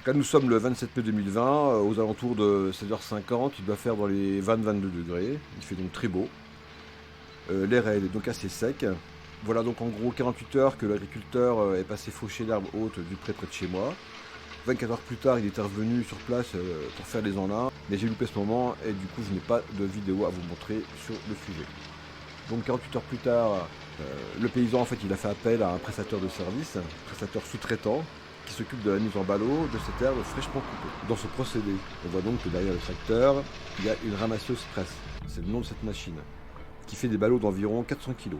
Donc là nous sommes le 27 mai 2020, aux alentours de 16h50, il doit faire dans les 20-22 degrés, il fait donc très beau. L'air est donc assez sec. Voilà donc en gros 48 heures que l'agriculteur est passé faucher l'herbe haute du près de chez moi. 24 heures plus tard, il était revenu sur place pour faire les enlins, mais j'ai loupé ce moment et du coup je n'ai pas de vidéo à vous montrer sur le sujet. Donc 48 heures plus tard, le paysan en fait il a fait appel à un prestataire de service, un prestataire sous-traitant, qui s'occupe de la mise en ballot de cette herbe fraîchement coupée. Dans ce procédé, on voit donc que derrière le tracteur, il y a une ramasseuse presse, c'est le nom de cette machine, qui fait des ballots d'environ 400 kg.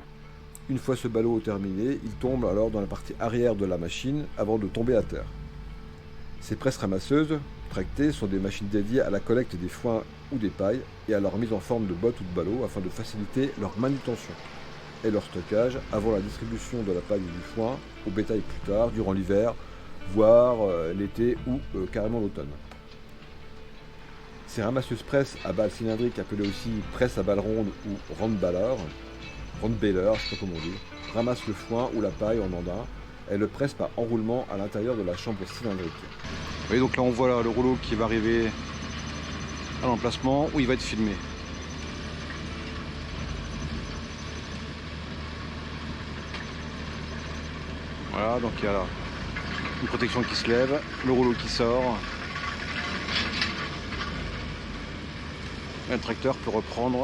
Une fois ce ballot terminé, il tombe alors dans la partie arrière de la machine avant de tomber à terre. Ces presses ramasseuses, tractées, sont des machines dédiées à la collecte des foins ou des pailles et à leur mise en forme de bottes ou de ballots afin de faciliter leur manutention et leur stockage avant la distribution de la paille ou du foin au bétail plus tard, durant l'hiver, voire l'été ou carrément l'automne. Ces ramasseuses presses à balles cylindriques, appelées aussi presses à balles rondes ou roundballer, je ne sais pas comment on dit, ramassent le foin ou la paille en andin et le presse par enroulement à l'intérieur de la chambre cylindrique. Oui, donc là on voit là, le rouleau qui va arriver à l'emplacement où il va être filmé. Voilà, donc il y a là une protection qui se lève, le rouleau qui sort. Et le tracteur peut reprendre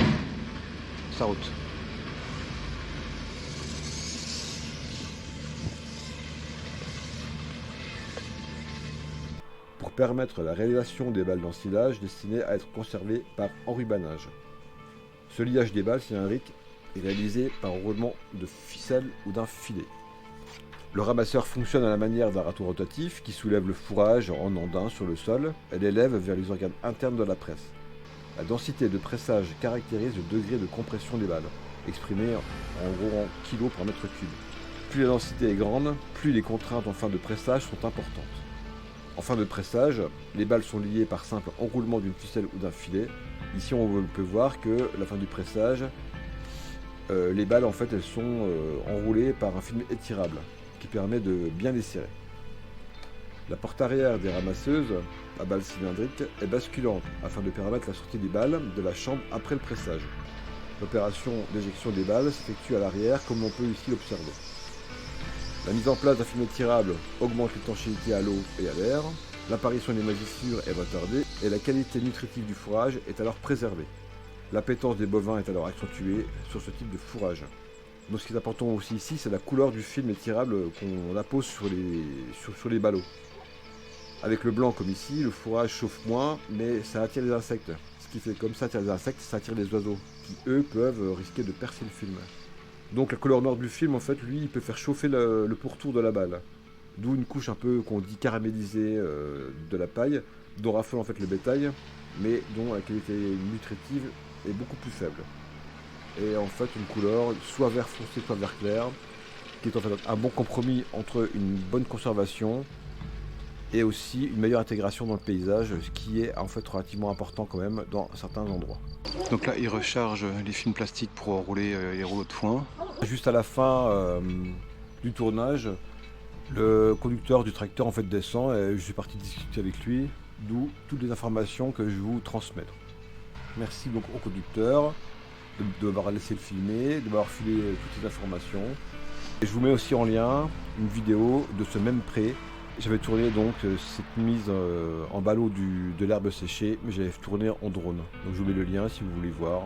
sa route. Pour permettre la réalisation des balles d'ensilage destinées à être conservées par enrubanage. Ce liage des balles cylindriques est réalisé par enroulement de ficelle ou d'un filet. Le ramasseur fonctionne à la manière d'un râteau rotatif qui soulève le fourrage en andin sur le sol et l'élève vers les organes internes de la presse. La densité de pressage caractérise le degré de compression des balles, exprimé en gros en kilos par mètre cube. Plus la densité est grande, plus les contraintes en fin de pressage sont importantes. En fin de pressage, les balles sont liées par simple enroulement d'une ficelle ou d'un filet. Ici, on peut voir que à la fin du pressage, les balles en fait elles sont enroulées par un film étirable qui permet de bien les serrer. La porte arrière des ramasseuses à balles cylindriques est basculante afin de permettre la sortie des balles de la chambre après le pressage. L'opération d'éjection des balles s'effectue à l'arrière comme on peut ici l'observer. La mise en place d'un film étirable augmente l'étanchéité à l'eau et à l'air, l'apparition des moisissures est retardée et la qualité nutritive du fourrage est alors préservée. L'appétence des bovins est alors accentuée sur ce type de fourrage. Donc ce qui est important aussi ici, c'est la couleur du film étirable qu'on appose sur les ballots. Avec le blanc comme ici, le fourrage chauffe moins, mais ça attire les insectes. Ce qui fait comme ça attire les insectes, ça attire les oiseaux, qui eux peuvent risquer de percer le film. Donc la couleur noire du film, en fait, lui, il peut faire chauffer le pourtour de la balle. D'où une couche un peu qu'on dit caramélisée de la paille, dont raffole en fait le bétail, mais dont la qualité nutritive est beaucoup plus faible. Et en fait une couleur soit vert foncé, soit vert clair, qui est en fait un bon compromis entre une bonne conservation et aussi une meilleure intégration dans le paysage, ce qui est en fait relativement important quand même dans certains endroits. Donc là il recharge les films plastiques pour enrouler les rouleaux de foin. Juste à la fin du tournage, le conducteur du tracteur en fait descend et je suis parti discuter avec lui, d'où toutes les informations que je vais vous transmettre. Merci donc au conducteur de m'avoir laissé le filmer, de m'avoir filé toutes ces informations. Et je vous mets aussi en lien une vidéo de ce même pré. J'avais tourné donc cette mise en ballot de l'herbe séchée, mais j'avais tourné en drone. Donc je vous mets le lien si vous voulez voir.